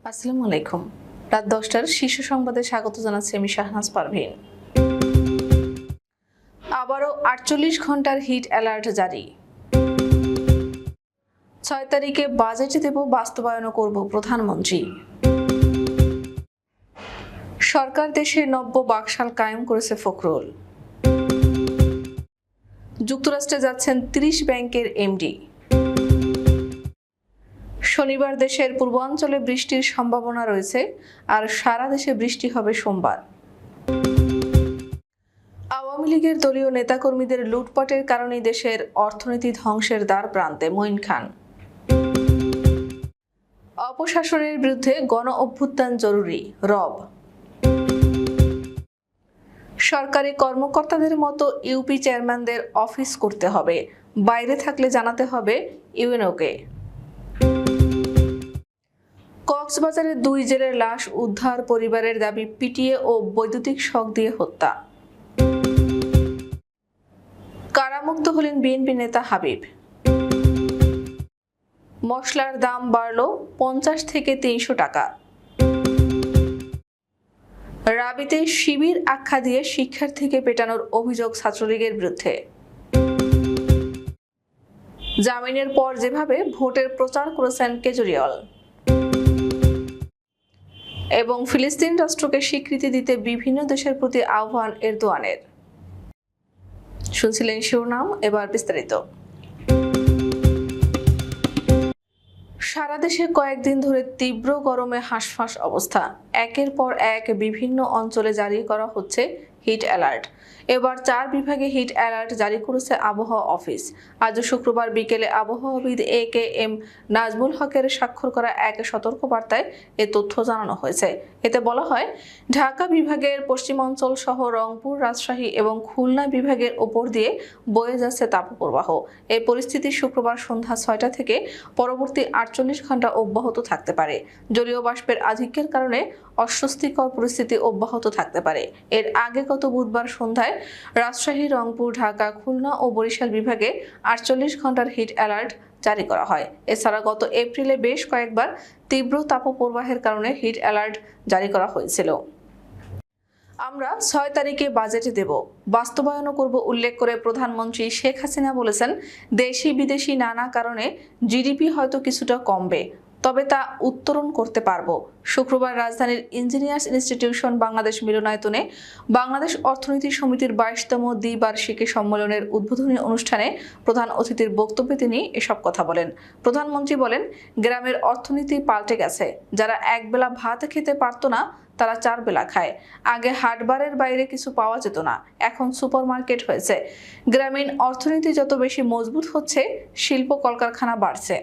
আসসালামু আলাইকুম। রাত 10টার শীর্ষ সংবাদে স্বাগত জানাচ্ছি আমি শাহনাজ পারভীন। আবারও 48 ঘন্টার হিট অ্যালার্ট জারি। 6 তারিখে বাজেট দেব, বাস্তবায়নও করব প্রধানমন্ত্রী। সরকার দেশে নব্য বাকশাল কায়েম করেছে ফখরুল। যুক্তরাষ্ট্রে যাচ্ছেন 30 ব্যাংকের এমডি। শনিবার দেশের পূর্বাঞ্চলে বৃষ্টির সম্ভাবনা রয়েছে, আর সারা দেশে বৃষ্টি হবে সোমবার। আওয়ামী লীগের দলীয় নেতাকর্মীদের লুটপাটের কারণে দেশের অর্থনীতি ধ্বংসের দ্বার প্রান্তে, মঈন খান। অপশাসনের বিরুদ্ধে গণ অভ্যুত্থান জরুরি, রব। সরকারি কর্মকর্তাদের মতো ইউপি চেয়ারম্যানদের অফিস করতে হবে, বাইরে থাকলে জানাতে হবে ইউএনওকে। কক্সবাজারে 2 জেলের লাশ উদ্ধার, পরিবারের দাবি পিটিয়ে ও বৈদ্যুতিক শক দিয়ে হত্যা। কারামুক্ত হলেন বিএনপি নেতা হাবিব। মশলার দাম বাড়ল 50 থেকে 300 টাকা। রাবিতে শিবির আখ্যা দিয়ে শিক্ষার্থীকে পেটানোর অভিযোগ ছাত্রলীগের বিরুদ্ধে। জামিনের পর যেভাবে ভোটের প্রচার করেছেন কেজরিওয়াল। এবং ফিলিস্তিন রাষ্ট্রকে স্বীকৃতি দিতে বিভিন্ন দেশের প্রতি আহ্বান এরদোয়ানের। শুনছিলেন শিরোনাম, এবার বিস্তারিত। সারা দেশে কয়েকদিন ধরে তীব্র গরমে হাঁসফাঁস অবস্থা। একের পর এক বিভিন্ন অঞ্চলে জারি করা হচ্ছে হিট অ্যালার্ট। এবার 4 বিভাগে হিট অ্যালার্ট জারি করেছে আবহাওয়া অফিস। আজ শুক্রবার বিকেলে আবহাওয়াবিদ AKM নাজমুল হকের স্বাক্ষর করা এক সতর্কবার্তায় এ তথ্য জানানো হয়েছে। এতে বলা হয়, ঢাকা বিভাগের পশ্চিমাঞ্চল সহ রংপুর, রাজশাহী এবং খুলনা বিভাগের ওপর দিয়ে বয়ে যাচ্ছে তাপপ্রবাহ। এই পরিস্থিতি শুক্রবার সন্ধ্যা 6টা থেকে পরবর্তী 48 ঘন্টা অব্যাহত থাকতে পারে। জলীয় বাষ্পের আধিক্যের কারণে অস্বস্তিকর পরিস্থিতি অব্যাহত থাকতে পারে। এর আগে গত বুধবার সন্ধ্যায় রাজশাহী, রংপুর, ঢাকা, খুলনা ও বরিশাল বিভাগে 48 ঘন্টার হিট অ্যালার্ট জারি করা হয়। এছাড়া গত এপ্রিলে বেশ কয়েকবার তীব্র তাপপ্রবাহের কারণে হিট অ্যালার্ট জারি করা হয়েছিল। আমরা 6 তারিখে বাজেট দেব, বাস্তবায়নও করব উল্লেখ করে প্রধানমন্ত্রী শেখ হাসিনা বলেছেন, দেশি বিদেশি নানা কারণে জিডিপি হয়তো কিছুটা কমবে, তবে তা উত্তরণ করতে পারব। শুক্রবার রাজধানীর ইঞ্জিনিয়ার্স ইনস্টিটিউশন বাংলাদেশ মিলনায়তনে বাংলাদেশ অর্থনীতি সমিতির 22তম দ্বিবার্ষিকী সম্মেলনের উদ্বোধনী অনুষ্ঠানে প্রধান অতিথির বক্তব্যে তিনি এসব কথা বলেন। প্রধানমন্ত্রী বলেন, গ্রামের অর্থনীতি পাল্টে গেছে। যারা একবেলা ভাত খেতে পারত না, তারা 4 বেলা খায়। আগে হাটবারের বাইরে কিছু পাওয়া যেত না, এখন সুপারমার্কেট হয়েছে। গ্রামীণ অর্থনীতি যত বেশি মজবুত হচ্ছে, শিল্প কলকারখানা বাড়ছে।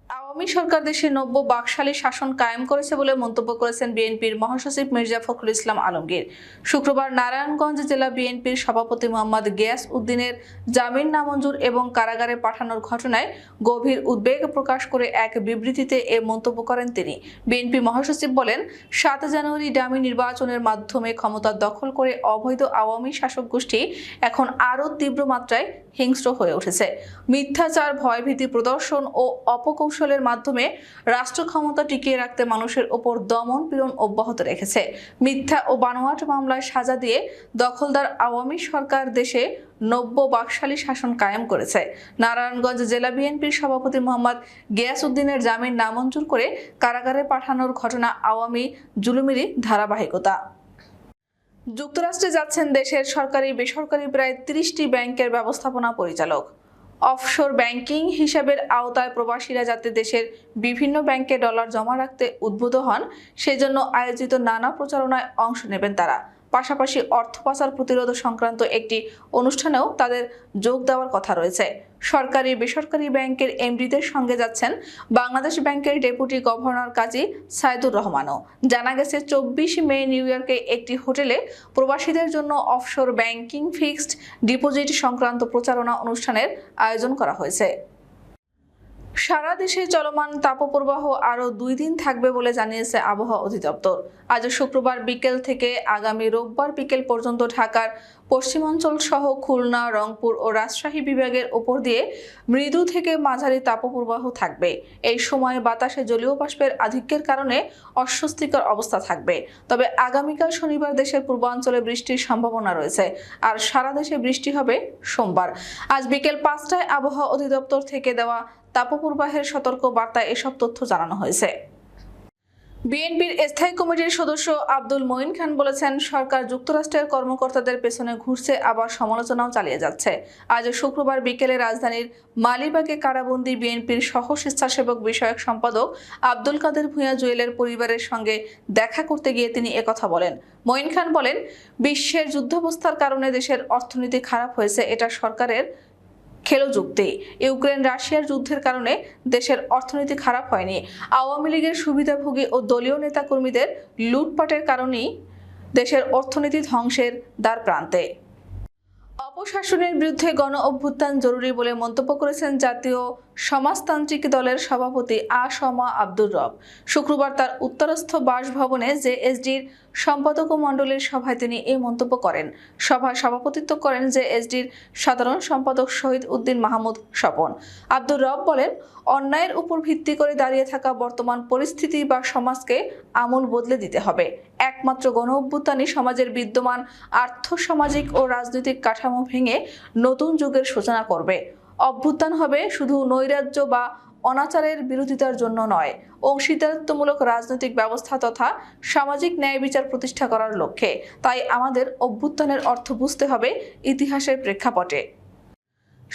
আওয়ামী সরকার দেশে নব্য বাকশালী শাসন কায়েম করেছে বলে মন্তব্য করেছেন বিএনপির মহাসচিব মির্জা ফখরুল ইসলাম আলমগীর। শুক্রবার নারায়ণগঞ্জ জেলা বিএনপির সভাপতি মোহাম্মদ গিয়াস উদ্দিনের জামিন নামঞ্জুর এবং কারাগারে পাঠানোর ঘটনায় গভীর উদ্বেগ প্রকাশ করে এক বিবৃতিতে এ মন্তব্য করেন তিনি। বিএনপি মহাসচিব বলেন, 7 জানুয়ারি ডামি নির্বাচনের মাধ্যমে ক্ষমতা দখল করে অবৈধ আওয়ামী শাসক গোষ্ঠী এখন আরও তীব্র মাত্রায় হিংস্র হয়ে উঠেছে। মিথ্যাচার, ভয়ভীতি প্রদর্শন ও অপকৌশলের মাধ্যমে রাষ্ট্র ক্ষমতা টিকিয়ে রাখতে মানুষের ওপর দমন পীড়ন অব্যাহত রেখেছে। মিথ্যা ও বানোয়াট মামলায় সাজা দিয়ে দখলদার আওয়ামী সরকার দেশে নব্য বাকশালী শাসন কায়েম করেছে। নারায়ণগঞ্জ জেলা বিএনপির সভাপতি মোহাম্মদ গিয়াস উদ্দিনের জামিন নামঞ্জুর করে কারাগারে পাঠানোর ঘটনা আওয়ামী জুলুমেরই ধারাবাহিকতা। যুক্তরাষ্ট্রে যাচ্ছেন দেশের সরকারি বেসরকারি প্রায় 30টি ব্যাংকের ব্যবস্থাপনা পরিচালক। অফশোর ব্যাংকিং হিসাবের আওতায় প্রবাসীরা যাতে দেশের বিভিন্ন ব্যাংকে ডলার জমা রাখতে উদ্বুদ্ধ হন, সেজন্য আয়োজিত নানা প্রচারণায় অংশ নেবেন তারা। পাশাপাশি অর্থ পাচার প্রতিরোধ সংক্রান্ত একটি অনুষ্ঠানেও তাদের যোগ দেওয়ার কথা রয়েছে। সরকারি বেসরকারি ব্যাংকের এমডিদের সঙ্গে যাচ্ছেন বাংলাদেশ ব্যাংকের ডেপুটি গভর্নর কাজী সাইদুর রহমানও। জানা গেছে, 24 মে নিউ ইয়র্কে একটি হোটেলে প্রবাসীদের জন্য অফশোর ব্যাংকিং, ফিক্সড ডিপোজিট সংক্রান্ত প্রচারণা অনুষ্ঠানের আয়োজন করা হয়েছে। সারা দেশে চলমান তাপপ্রবাহ আরও 2 দিন থাকবে বলে জানিয়েছে আবহাওয়া অধিদপ্তর। আজ শুক্রবার বিকেল থেকে আগামী রোববার বিকেল পর্যন্ত ঢাকার পশ্চিমাঞ্চল সহ খুলনা, রংপুর ও রাজশাহী বিভাগের ওপর দিয়ে মৃদু থেকে মাঝারি তাপপ্রবাহ থাকবে। এই সময়ে বাতাসে জলীয় বাষ্পের আধিক্যের কারণে অস্বস্তিকর অবস্থা থাকবে। তবে আগামীকাল শনিবার দেশের পূর্বাঞ্চলে বৃষ্টির সম্ভাবনা রয়েছে, আর সারা দেশে বৃষ্টি হবে সোমবার। আজ বিকেল 5টায় আবহাওয়া অধিদপ্তর থেকে দেওয়া তাপপ্রবাহের সতর্ক বার্তায় এসব তথ্য জানানো হয়েছে। বিএনপির স্থায়ী কমিটির সদস্য আব্দুল মঈন খান বলেছেন, সরকার যুক্তরাষ্ট্রের কর্মকর্তাদের পেছনে ঘুরছে, আবার সমালোচনাও চালিয়ে যাচ্ছে। আজ শুক্রবার বিকেলে রাজধানীর মালিবাগে কারাবন্দী বিএনপির সহ স্বেচ্ছাসেবক বিষয়ক সম্পাদক আব্দুল কাদের ভূঁইয়া জুয়েলের পরিবারের সঙ্গে দেখা করতে গিয়ে তিনি একথা বলেন। মঈন খান বলেন, বিশ্বের যুদ্ধাবস্থার কারণে দেশের অর্থনীতি খারাপ হয়েছে, এটা সরকারের খেলো যুক্তি। ইউক্রেন রাশিয়ার যুদ্ধের কারণে দেশের অর্থনীতি খারাপ হয়নি, আওয়ামী লীগের সুবিধাভোগী ও দলীয় নেতাকর্মীদের লুটপাটের কারণেই দেশের অর্থনীতি ধ্বংসের দ্বার প্রান্তে। অপশাসনের বিরুদ্ধে গণ অভ্যুত্থান জরুরি বলে মন্তব্য করেছেন জাতীয় সমাজতান্ত্রিক দলের সভাপতি আ.স.মা আব্দুর রব। শুক্রবার তার উত্তরস্থ বাসভবনে জেএসডির সম্পাদক মণ্ডলীর সভায় তিনি এই মন্তব্য করেন। সভায় সভাপতিত্ব করেন জেএসডির সাধারণ সম্পাদক শহীদ উদ্দিন মাহমুদ স্বপন। আব্দুর রব বলেন, অন্যায়ের উপর ভিত্তি করে দাঁড়িয়ে থাকা বর্তমান পরিস্থিতি বা সমাজকে আমূল বদলে দিতে হবে। একমাত্র গণ অভ্যুত্থানই সমাজের বিদ্যমান আর্থসামাজিক ও রাজনৈতিক কাঠামো ভেঙে নতুন যুগের সূচনা করবে। অভ্যুত্থান হবে শুধু নৈরাজ্য বা অনাচারের বিরোধিতার জন্য নয়, অংশীদারিত্বমূলক রাজনৈতিক ব্যবস্থা তথা সামাজিক ন্যায় বিচার প্রতিষ্ঠা করার লক্ষ্যে। তাই আমাদের অভ্যুত্থানের অর্থ বুঝতে হবে ইতিহাসের প্রেক্ষাপটে।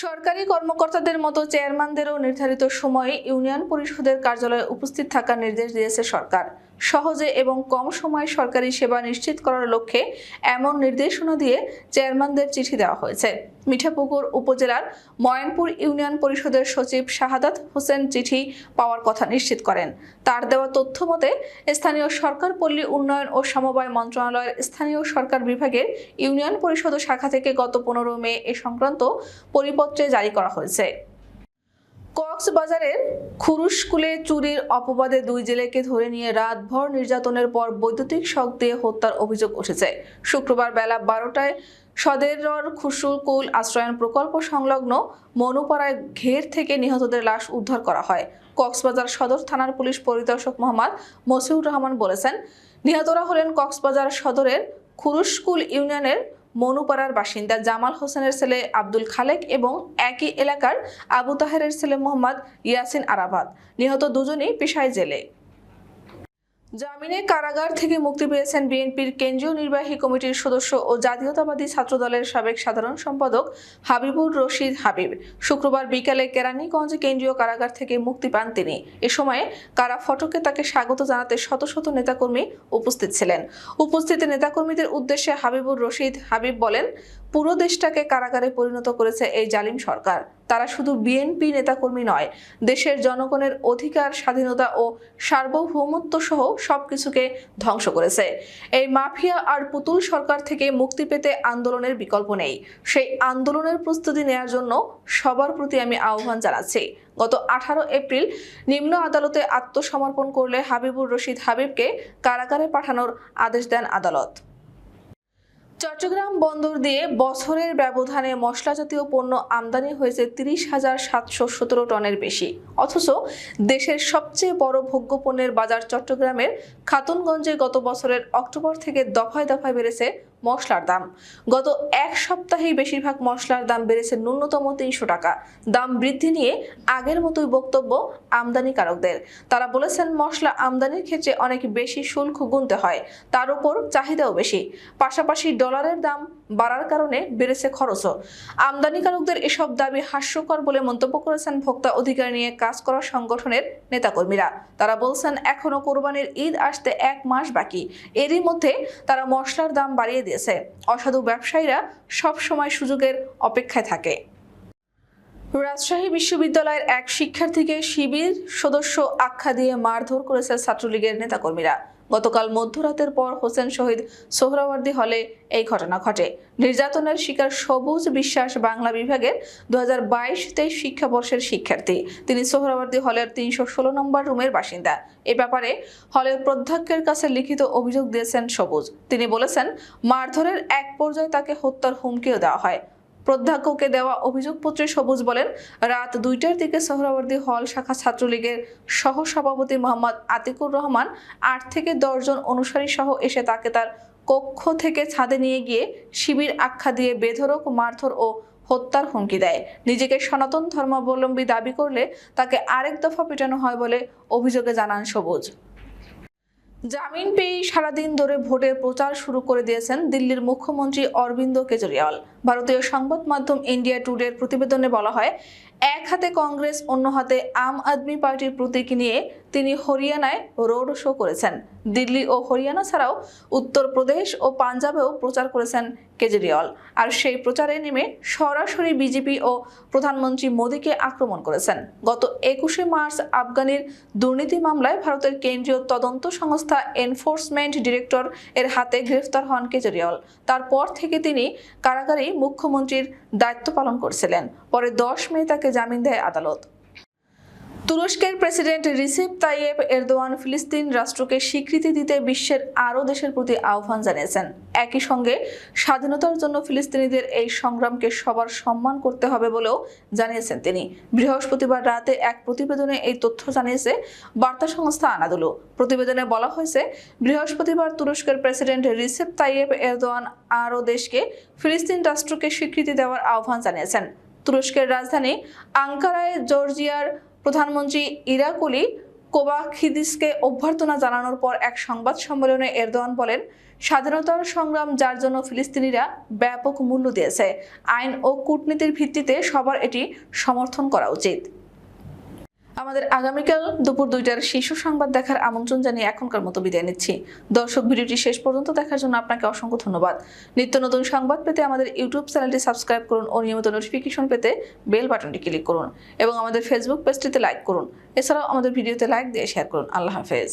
সরকারি কর্মকর্তাদের মতো চেয়ারম্যানদেরও নির্ধারিত সময়ে ইউনিয়ন পরিষদের কার্যালয়ে উপস্থিত থাকার নির্দেশ দিয়েছে সরকার। সহজে এবং কম সময়ে সরকারি সেবা নিশ্চিত করার লক্ষ্যে এমন নির্দেশনা দিয়ে চেয়ারম্যানদের চিঠি দেওয়া হয়েছে। মিঠাপুকুর উপজেলার ময়নপুর ইউনিয়ন পরিষদের সচিব শাহাদাত হোসেন চিঠি পাওয়ার কথা নিশ্চিত করেন। তার দেওয়া তথ্য মতে, স্থানীয় সরকার, পল্লী উন্নয়ন ও সমবায় মন্ত্রণালয়ের স্থানীয় সরকার বিভাগের ইউনিয়ন পরিষদ শাখা থেকে গত 15 মে এ সংক্রান্ত পরিপত্রে জারি করা হয়েছে। কক্সবাজারের খুরুশকুলে চুরির অপবাদে 2 জেলেকে ধরে নিয়ে রাতভর নির্যাতনের পর বৈদ্যুতিক শক দিয়ে হত্যার অভিযোগ উঠেছে। শুক্রবার বেলা 12টায় সদরের খুরুশকুল আশ্রয়ন প্রকল্প সংলগ্ন মনুপাড়ায় ঘের থেকে নিহতদের লাশ উদ্ধার করা হয়। কক্সবাজার সদর থানার পুলিশ পরিদর্শক মোহাম্মদ মসিউর রহমান বলেছেন, নিহতরা হলেন কক্সবাজার সদরের খুরুশকুল ইউনিয়নের মনুপাড়ার বাসিন্দা জামাল হোসেনের ছেলে আব্দুল খালেক এবং একই এলাকার আবু তাহেরের ছেলে মোহাম্মদ ইয়াসিন আরাফাত। নিহত দুজনেই পেশায় জেলে। জামিনে কারাগার থেকে মুক্তি পেয়েছেন বিএনপির কেন্দ্রীয় নির্বাহী কমিটির সদস্য ও জাতীয়তাবাদী ছাত্রদলের সাবেক সাধারণ সম্পাদক হাবিবুর রশিদ হাবিব। শুক্রবার বিকেলে কেরানীগঞ্জ কেন্দ্রীয় কারাগার থেকে মুক্তি পান তিনি। এ সময়ে কারা ফটকে তাকে স্বাগত জানাতে শত শত নেতাকর্মী উপস্থিত ছিলেন। উপস্থিত নেতাকর্মীদের উদ্দেশ্যে হাবিবুর রশিদ হাবিব বলেন, পুরো দেশটাকে কারাগারে পরিণত করেছে এই জালিম সরকার। তারা শুধু বিএনপি নেতাকর্মী নয়, দেশের জনগণের অধিকার, স্বাধীনতা ও সার্বভৌমত্ব সহ সবকিছুকে ধ্বংস করেছে। এই মাফিয়া আর পুতুল সরকার থেকে মুক্তি পেতে আন্দোলনের বিকল্প নেই। সেই আন্দোলনের প্রস্তুতি নেওয়ার জন্য সবার প্রতি আমি আহ্বান জানাচ্ছি। গত 18 এপ্রিল নিম্ন আদালতে আত্মসমর্পণ করলে হাবিবুর রশিদ হাবিবকে কারাগারে পাঠানোর আদেশ দেন আদালত। চট্টগ্রাম বন্দর দিয়ে বছরের ব্যবধানে মশলা জাতীয় পণ্য আমদানি হয়েছে 30,717 টনের বেশি। অথচ দেশের সবচেয়ে বড় ভোগ্যপণ্যের বাজার চট্টগ্রামের খাতুনগঞ্জে গত বছরের অক্টোবর থেকে দফায় দফায় বেড়েছে মশলার দাম। গত এক সপ্তাহেই বেশিরভাগ মশলার দাম বেড়েছে ন্যূনতম 300 টাকা। দাম বৃদ্ধি নিয়ে আগের মতোই বক্তব্য আমদানিকারকদের। তারা বলেছেন, মশলা আমদানির ক্ষেত্রে অনেক বেশি শুল্ক গুনতে হয়, তার উপর চাহিদাও বেশি। পাশাপাশি ডলারের দাম বাড়ার কারণে বেড়েছে খরচও। আমদানিকারকদের এসব দাবি হাস্যকর বলে মন্তব্য করেছেন ভোক্তা অধিকার নিয়ে কাজ করা সংগঠনের নেতাকর্মীরা। তারা বলছেন, এখনো কোরবানির ঈদ আসতে 1 মাস বাকি, এরই মধ্যে তারা মশলার দাম বাড়িয়ে দিয়েছে। অসাধু ব্যবসায়ীরা সব সময় সুযোগের অপেক্ষায় থাকে। রাজশাহী বিশ্ববিদ্যালয়ের এক শিক্ষার্থীকে শিবির সদস্য আখ্যা দিয়ে মারধর করেছে ছাত্রলীগের নেতাকর্মীরা। গতকাল মধ্যরাতের পর হোসেন শহীদ সোহরাওয়ার্দী হলে এই ঘটনা ঘটে। নির্যাতনের শিকার সবুজ বিশ্বাস বাংলা বিভাগের 2022-23 শিক্ষাবর্ষের শিক্ষার্থী। তিনি সোহরাওয়ার্দী হলের 316 নম্বর রুমের বাসিন্দা। এ ব্যাপারে হলের প্রধ্যক্ষের কাছে লিখিত অভিযোগ দিয়েছেন সবুজ। তিনি বলেছেন, মারধরের এক পর্যায়ে তাকে হত্যার হুমকিও দেওয়া হয়। প্রধ্যক্ষকে দেওয়া অভিযোগপত্রে সবুজ বলেন, রাত 2টার দিকে সোহরাওয়ার্দী হল শাখা ছাত্রলীগের সহসভাপতি মোহাম্মদ আতিকুর রহমান 8 থেকে 10 জন অনুসারী সহ এসে তাকে তার কক্ষ থেকে ছাদে নিয়ে গিয়ে শিবির আখ্যা দিয়ে বেধড়ক মারধর ও হত্যার হুমকি দেয়। নিজেকে সনাতন ধর্মাবলম্বী দাবি করলে তাকে আরেক দফা পেটানো হয় বলে অভিযোগে জানান সবুজ। জামিন পেয়ে সারাদিন ধরে ভোটের প্রচার শুরু করে দিয়েছেন দিল্লির মুখ্যমন্ত্রী অরবিন্দ কেজরিওয়াল। ভারতীয় সংবাদ মাধ্যম ইন্ডিয়া টুডের প্রতিবেদনে বলা হয়, এক হাতে কংগ্রেস, অন্য হাতে আম আদমি পার্টির প্রতীক নিয়ে তিনি হরিয়ানায় রোড শো করেছেন। দিল্লি ও হরিয়ানা ছাড়াও উত্তরপ্রদেশ ও পাঞ্জাবেও প্রচার করেছেন কেজরিওয়াল। আর সেই প্রচারে নেমে সরাসরি বিজেপি ও প্রধানমন্ত্রী মোদীকে আক্রমণ করেছেন। গত 21শে মার্চ আফগানির দুর্নীতি মামলায় ভারতের কেন্দ্রীয় তদন্ত সংস্থা এনফোর্সমেন্ট ডিরেক্টর এর হাতে গ্রেফতার হন কেজরিওয়াল। তারপর থেকে তিনি কারাগারেই মুখ্যমন্ত্রীর দায়িত্ব পালন করছিলেন। পরে 10 মে তাকে জামিন দেয় আদালত। তুরস্কের প্রেসিডেন্ট রিসেপ তাইয়েপ এরদোয়ান ফিলিস্তিন রাষ্ট্রকে স্বীকৃতি দিতে বিশ্বের আরও দেশের প্রতি আহ্বান জানিয়েছেন। একই সঙ্গে স্বাধীনতার জন্য ফিলিস্তিনিদের এই সংগ্রামকে সবার সম্মান করতে হবে বলেও জানিয়েছেন তিনি। বৃহস্পতিবার রাতে এক প্রতিবেদনে এই তথ্য জানিয়েছে বার্তা সংস্থা আনাদুলু। প্রতিবেদনে বলা হয়েছে, বৃহস্পতিবার তুরস্কের প্রেসিডেন্ট রিসেপ তাইয়েপ এরদোয়ান আরও দেশকে ফিলিস্তিন রাষ্ট্রকে স্বীকৃতি দেওয়ার আহ্বান জানিয়েছেন। তুরস্কের রাজধানী আঙ্কারায় জর্জিয়ার প্রধানমন্ত্রী ইরাকুলি কোবাখিদিসকে অভ্যর্থনা জানানোর পর এক সংবাদ সম্মেলনে এরদোয়ান বলেন, স্বাধীনতার সংগ্রাম যার জন্য ফিলিস্তিনিরা ব্যাপক মূল্য দিয়েছে, আইন ও কূটনীতির ভিত্তিতে সবার এটি সমর্থন করা উচিত। আমাদের আগামীকাল দুপুর 2টার শীর্ষ সংবাদ দেখার আমন্ত্রণ জানিয়ে এখনকার মতো বিদায় নিচ্ছি। দর্শক, ভিডিওটি শেষ পর্যন্ত দেখার জন্য আপনাকে অসংখ্য ধন্যবাদ। নিত্য নতুন সংবাদ পেতে আমাদের ইউটিউব চ্যানেলটি সাবস্ক্রাইব করুন ও নিয়মিত নোটিফিকেশন পেতে বেল বাটনটি ক্লিক করুন এবং আমাদের ফেসবুক পেজটিতে লাইক করুন। এছাড়াও আমাদের ভিডিওতে লাইক দিয়ে শেয়ার করুন। আল্লাহ হাফেজ।